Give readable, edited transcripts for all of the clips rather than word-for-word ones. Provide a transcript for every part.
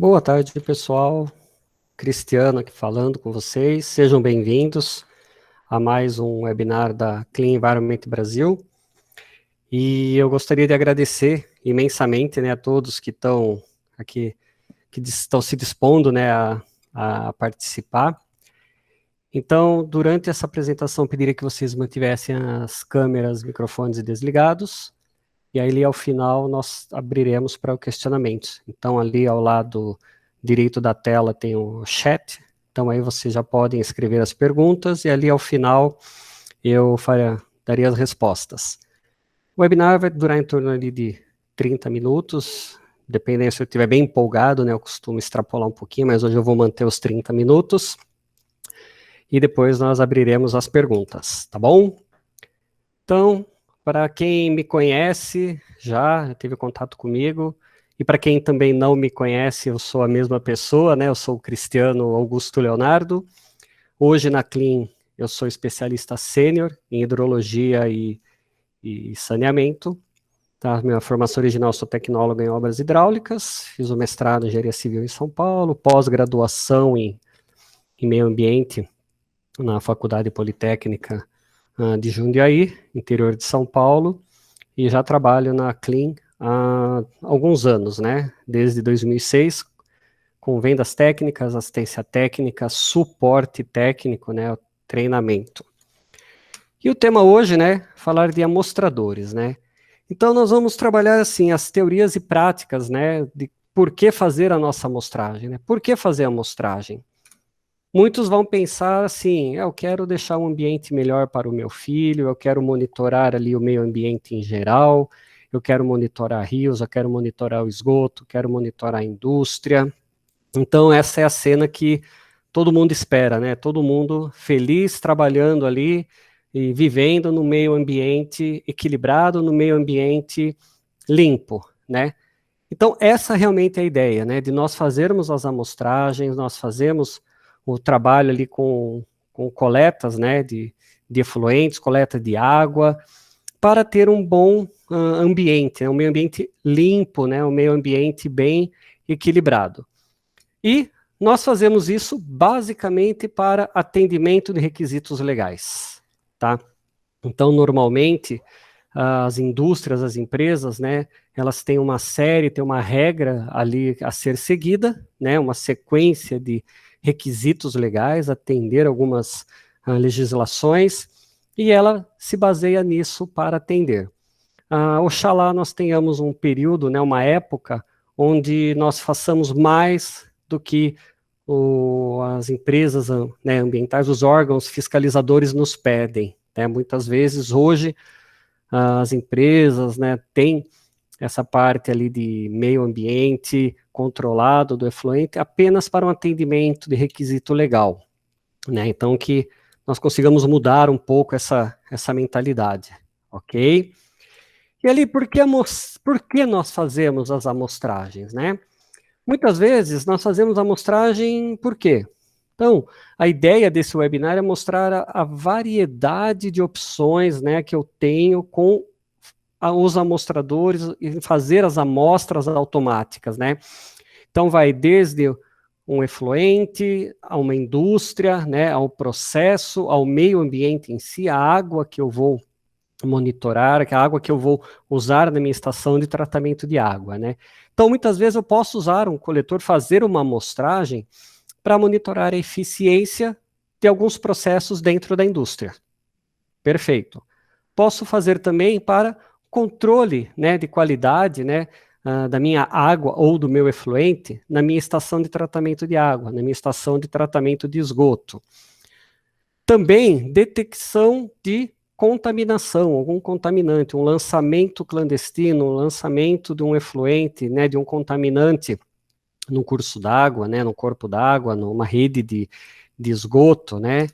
Boa tarde, pessoal. Cristiano aqui falando com vocês. Sejam bem-vindos a mais um webinar da Clean Environment Brasil. E eu gostaria de agradecer imensamente, né, a todos que estão aqui, que estão se dispondo, né, a participar. Então, durante essa apresentação, pediria que vocês mantivessem as câmeras, microfones desligados. E aí, ali ao final, nós abriremos para o questionamento. Então, ali ao lado direito da tela tem o chat. Então, aí vocês já podem escrever as perguntas e ali ao final eu daria as respostas. O webinar vai durar em torno ali de 30 minutos. Dependendo se eu estiver bem empolgado, né? Eu costumo extrapolar um pouquinho, mas hoje eu vou manter os 30 minutos. E depois nós abriremos as perguntas, tá bom? Então, para quem me conhece, já teve contato comigo, e para quem também não me conhece, eu sou a mesma pessoa, né? Eu sou o Cristiano Augusto Leonardo. Hoje na Clean eu sou especialista sênior em hidrologia e saneamento. Tá? Minha formação original, eu sou tecnólogo em obras hidráulicas, fiz o mestrado em engenharia civil em São Paulo, pós-graduação em meio ambiente na Faculdade Politécnica de Jundiaí, interior de São Paulo, e já trabalho na Clean há alguns anos, né? Desde 2006, com vendas técnicas, assistência técnica, suporte técnico, né? Treinamento. E o tema hoje, né? Falar de amostradores, né? Então, nós vamos trabalhar, assim, as teorias e práticas, né? De por que fazer a nossa amostragem, né? Por que fazer a amostragem? Muitos vão pensar assim, eu quero deixar um ambiente melhor para o meu filho, eu quero monitorar ali o meio ambiente em geral, eu quero monitorar rios, eu quero monitorar o esgoto, quero monitorar a indústria. Então essa é a cena que todo mundo espera, né? Todo mundo feliz trabalhando ali e vivendo no meio ambiente equilibrado, no meio ambiente limpo, né? Então essa realmente é a ideia, né? De nós fazermos as amostragens, nós fazemos o trabalho ali com coletas, né, de efluentes, coleta de água, para ter um bom ambiente, né, um meio ambiente limpo, né, um meio ambiente bem equilibrado. E nós fazemos isso basicamente para atendimento de requisitos legais, tá? Então, normalmente, as indústrias, as empresas, né, elas têm uma série, tem uma regra ali a ser seguida, né, uma sequência de requisitos legais, atender algumas legislações, e ela se baseia nisso para atender. Oxalá nós tenhamos um período, né, uma época, onde nós façamos mais do que as empresas, né, ambientais, os órgãos fiscalizadores nos pedem, né? Muitas vezes, hoje, as empresas, né, têm essa parte ali de meio ambiente controlado do efluente apenas para um atendimento de requisito legal, né? Então, que nós consigamos mudar um pouco essa mentalidade, ok? E ali, por que nós fazemos as amostragens, né? Muitas vezes nós fazemos amostragem por quê? Então, a ideia desse webinar é mostrar a variedade de opções, né, que eu tenho com os amostradores e fazer as amostras automáticas, né? Então, vai desde um efluente, a uma indústria, né, ao processo, ao meio ambiente em si, a água que eu vou monitorar, a água que eu vou usar na minha estação de tratamento de água, né? Então, muitas vezes eu posso usar um coletor, fazer uma amostragem para monitorar a eficiência de alguns processos dentro da indústria. Perfeito. Posso fazer também para controle, né, de qualidade, né, da minha água ou do meu efluente na minha estação de tratamento de água, na minha estação de tratamento de esgoto. Também detecção de contaminação, algum contaminante, um lançamento clandestino, um lançamento de um efluente, né, de um contaminante no curso d'água, né, no corpo d'água, numa rede de esgoto, né.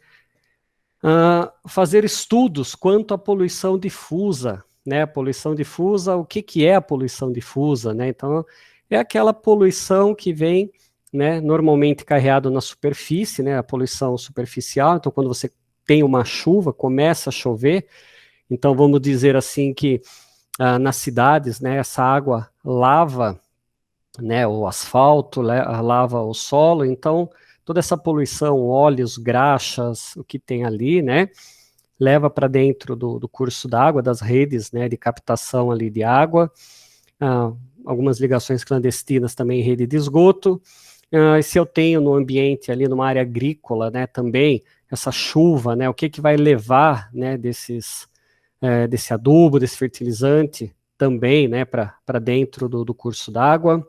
Fazer estudos quanto à poluição difusa, né, a poluição difusa, o que é a poluição difusa, né, então é aquela poluição que vem, né, normalmente carregado na superfície, né, a poluição superficial, então quando você tem uma chuva, começa a chover, então vamos dizer assim que nas cidades, né, essa água lava né, o asfalto, lava o solo, então toda essa poluição, óleos, graxas, o que tem ali, né, leva para dentro do curso d'água, das redes, né, de captação ali de água, algumas ligações clandestinas também em rede de esgoto, e se eu tenho no ambiente ali, numa área agrícola, né, também, essa chuva, né, o que vai levar, né, desse adubo, desse fertilizante, também, né, para dentro do curso d'água.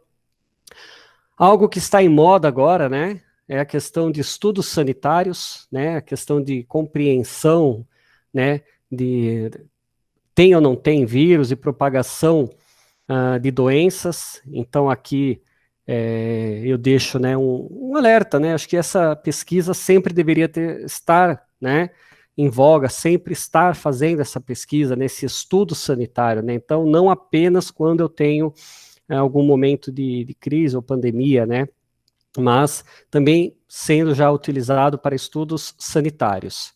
Algo que está em moda agora, né, é a questão de estudos sanitários, né, a questão de compreensão, né, de tem ou não tem vírus e propagação de doenças. Então aqui eu deixo, né, um alerta, né, acho que essa pesquisa sempre deveria estar, né, em voga, sempre estar fazendo essa pesquisa, nesse estudo sanitário, né, então não apenas quando eu tenho algum momento de crise ou pandemia, né, mas também sendo já utilizado para estudos sanitários.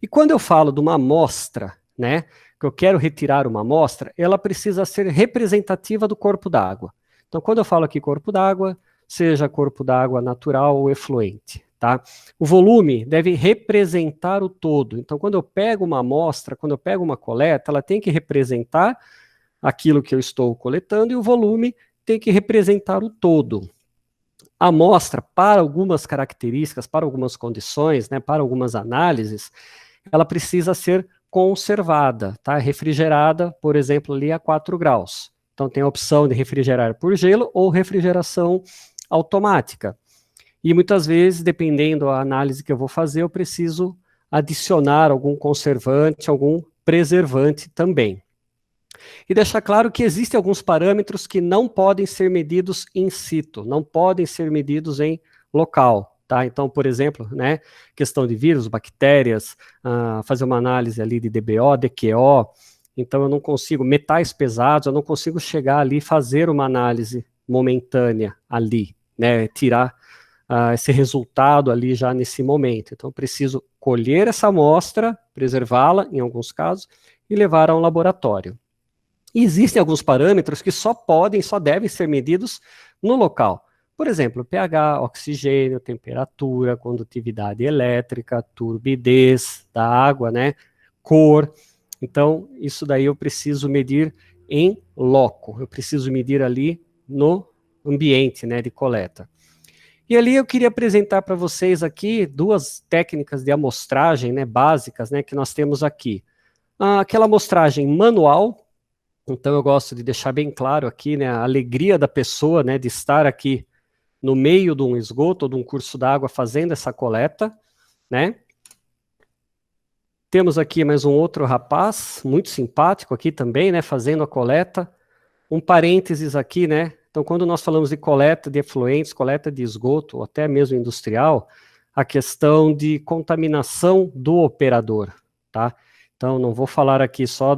E quando eu falo de uma amostra, né, que eu quero retirar uma amostra, ela precisa ser representativa do corpo d'água. Então, quando eu falo aqui corpo d'água, seja corpo d'água natural ou efluente, tá? O volume deve representar o todo. Então, quando eu pego uma amostra, quando eu pego uma coleta, ela tem que representar aquilo que eu estou coletando e o volume tem que representar o todo. A amostra, para algumas características, para algumas condições, né, para algumas análises, ela precisa ser conservada, tá? Refrigerada, por exemplo, ali a 4 graus. Então tem a opção de refrigerar por gelo ou refrigeração automática. E muitas vezes, dependendo da análise que eu vou fazer, eu preciso adicionar algum conservante, algum preservante também. E deixar claro que existem alguns parâmetros que não podem ser medidos in situ, não podem ser medidos em local, tá? Então, por exemplo, né, questão de vírus, bactérias, fazer uma análise ali de DBO, DQO, então eu não consigo, metais pesados, eu não consigo chegar ali e fazer uma análise momentânea ali, né, tirar esse resultado ali já nesse momento. Então, eu preciso colher essa amostra, preservá-la, em alguns casos, e levar a um laboratório. E existem alguns parâmetros que só devem ser medidos no local. Por exemplo, pH, oxigênio, temperatura, condutividade elétrica, turbidez da água, né, cor. Então, isso daí eu preciso medir em loco, eu preciso medir ali no ambiente, né, de coleta. E ali eu queria apresentar para vocês aqui duas técnicas de amostragem, né, básicas, né, que nós temos aqui. Aquela amostragem manual. Então eu gosto de deixar bem claro aqui, né, a alegria da pessoa, né, de estar aqui no meio de um esgoto ou de um curso d'água fazendo essa coleta, né. Temos aqui mais um outro rapaz, muito simpático aqui também, né, fazendo a coleta. Um parênteses aqui, né, então quando nós falamos de coleta de efluentes, coleta de esgoto, ou até mesmo industrial, a questão de contaminação do operador, tá? Então não vou falar aqui só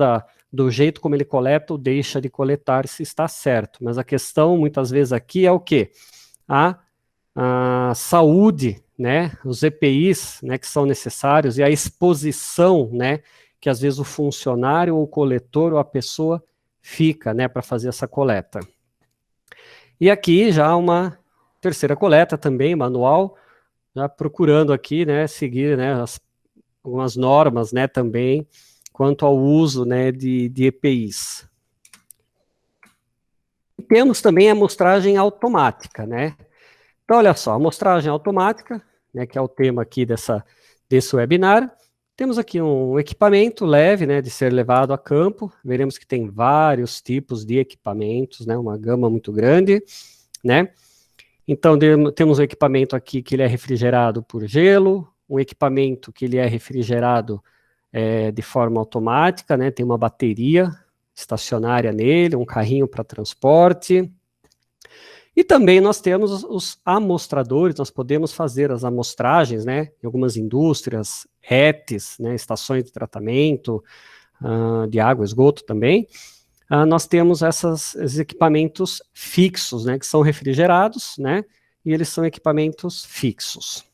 do jeito como ele coleta ou deixa de coletar, se está certo. Mas a questão, muitas vezes, aqui é o quê? A saúde, né? Os EPIs, né, que são necessários, e a exposição, né, que às vezes o funcionário, ou o coletor, ou a pessoa fica, né, para fazer essa coleta. E aqui já uma terceira coleta também, manual, já procurando aqui, né, seguir, né, algumas normas, né, também, quanto ao uso, né, de EPIs. E temos também a amostragem automática, né? Então, olha só, amostragem automática, né, que é o tema aqui desse webinar. Temos aqui um equipamento leve, né, de ser levado a campo. Veremos que tem vários tipos de equipamentos, né, uma gama muito grande, né? Então, temos um equipamento aqui que ele é refrigerado por gelo, um equipamento que ele é refrigerado de forma automática, né, tem uma bateria estacionária nele, um carrinho para transporte. E também nós temos os amostradores, nós podemos fazer as amostragens, né, em algumas indústrias, ETs, né, estações de tratamento de água, esgoto também. Nós temos esses equipamentos fixos, né, que são refrigerados, né, e eles são equipamentos fixos.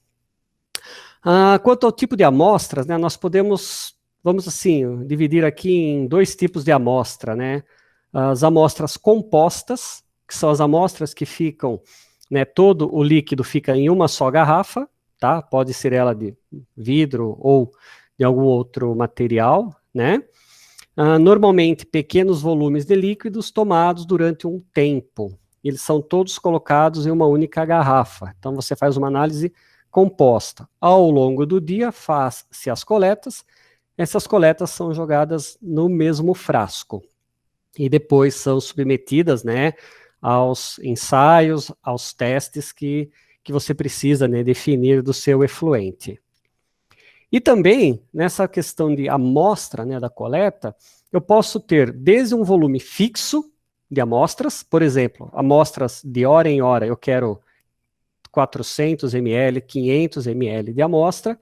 Quanto ao tipo de amostras, né, nós podemos, vamos assim, dividir aqui em dois tipos de amostra, né, as amostras compostas, que são as amostras que ficam, né, todo o líquido fica em uma só garrafa, tá? Pode ser ela de vidro ou de algum outro material, né? Normalmente pequenos volumes de líquidos tomados durante um tempo. Eles são todos colocados em uma única garrafa. Então você faz uma análise composta. Ao longo do dia, faz-se as coletas. Essas coletas são jogadas no mesmo frasco e depois são submetidas, né, aos ensaios, aos testes que você precisa, né, definir do seu efluente. E também, nessa questão de amostra, né, da coleta, eu posso ter desde um volume fixo de amostras, por exemplo, amostras de hora em hora, eu quero 400 ml, 500 ml de amostra,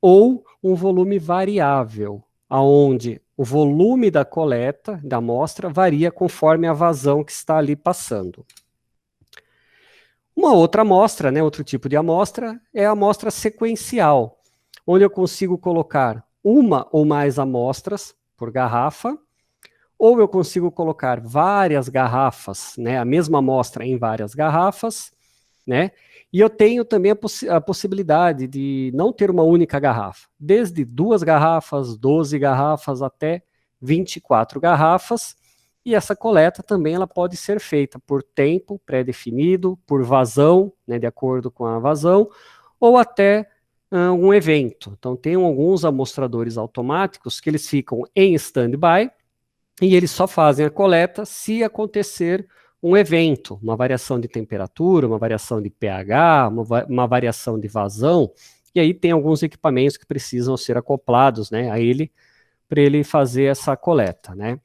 ou um volume variável, aonde o volume da coleta, da amostra, varia conforme a vazão que está ali passando. Uma outra amostra, né, outro tipo de amostra, é a amostra sequencial, onde eu consigo colocar uma ou mais amostras por garrafa, ou eu consigo colocar várias garrafas, né, a mesma amostra em várias garrafas, né, e eu tenho também a possibilidade de não ter uma única garrafa, desde 2 garrafas, 12 garrafas, até 24 garrafas, e essa coleta também ela pode ser feita por tempo pré-definido, por vazão, né, de acordo com a vazão, ou até um evento. Então, tem alguns amostradores automáticos que eles ficam em stand-by e eles só fazem a coleta se acontecer um evento, uma variação de temperatura, uma variação de pH, uma variação de vazão, e aí tem alguns equipamentos que precisam ser acoplados, né, a ele, para ele fazer essa coleta, né.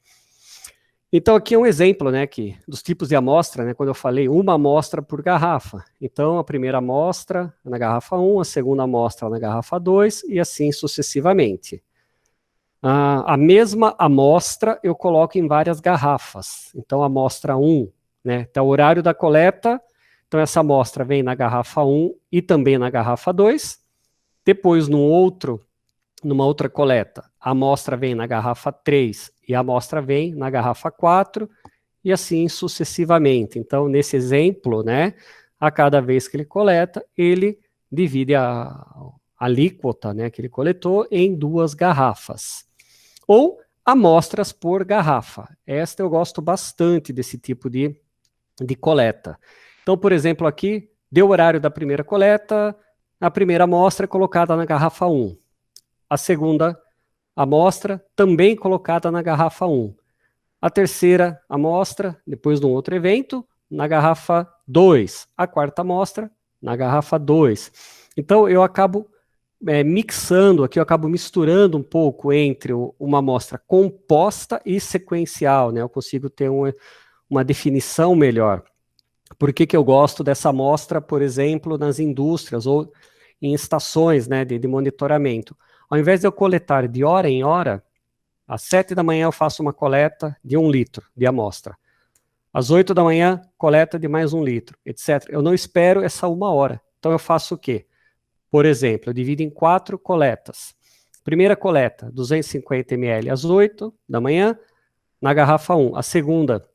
Então, aqui é um exemplo, né, dos tipos de amostra, né, quando eu falei uma amostra por garrafa. Então, a primeira amostra na garrafa 1, a segunda amostra na garrafa 2, e assim sucessivamente. A mesma amostra eu coloco em várias garrafas. Então, a amostra 1, né, tá o horário da coleta, então essa amostra vem na garrafa 1 e também na garrafa 2. Depois, numa outra coleta, a amostra vem na garrafa 3 e a amostra vem na garrafa 4 e assim sucessivamente. Então, nesse exemplo, né, a cada vez que ele coleta, ele divide a alíquota, né, que ele coletou em 2 garrafas. Ou amostras por garrafa. Esta eu gosto bastante desse tipo de coleta. Então, por exemplo, aqui, deu o horário da primeira coleta, a primeira amostra é colocada na garrafa 1. A segunda amostra também colocada na garrafa 1. A terceira amostra, depois de um outro evento, na garrafa 2. A quarta amostra, na garrafa 2. Então, eu acabo mixando aqui, eu acabo misturando um pouco entre uma amostra composta e sequencial, né? Eu consigo ter uma definição melhor. Por que eu gosto dessa amostra, por exemplo, nas indústrias ou em estações, né, de monitoramento? Ao invés de eu coletar de hora em hora, às 7 da manhã eu faço uma coleta de 1 litro de amostra. Às 8 da manhã, coleta de mais 1 litro, etc. Eu não espero essa 1 hora. Então eu faço o quê? Por exemplo, eu divido em 4 coletas. Primeira coleta, 250 ml às 8 da manhã, na garrafa 1. A segunda,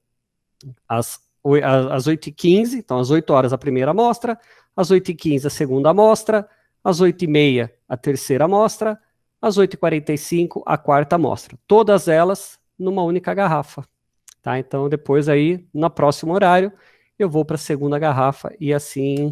às 8h15, então às 8 horas a primeira amostra, às 8h15 a segunda amostra, às 8h30 a terceira amostra, às 8h45 a quarta amostra. Todas elas numa única garrafa. Tá? Então depois aí, no próximo horário, eu vou para a segunda garrafa e assim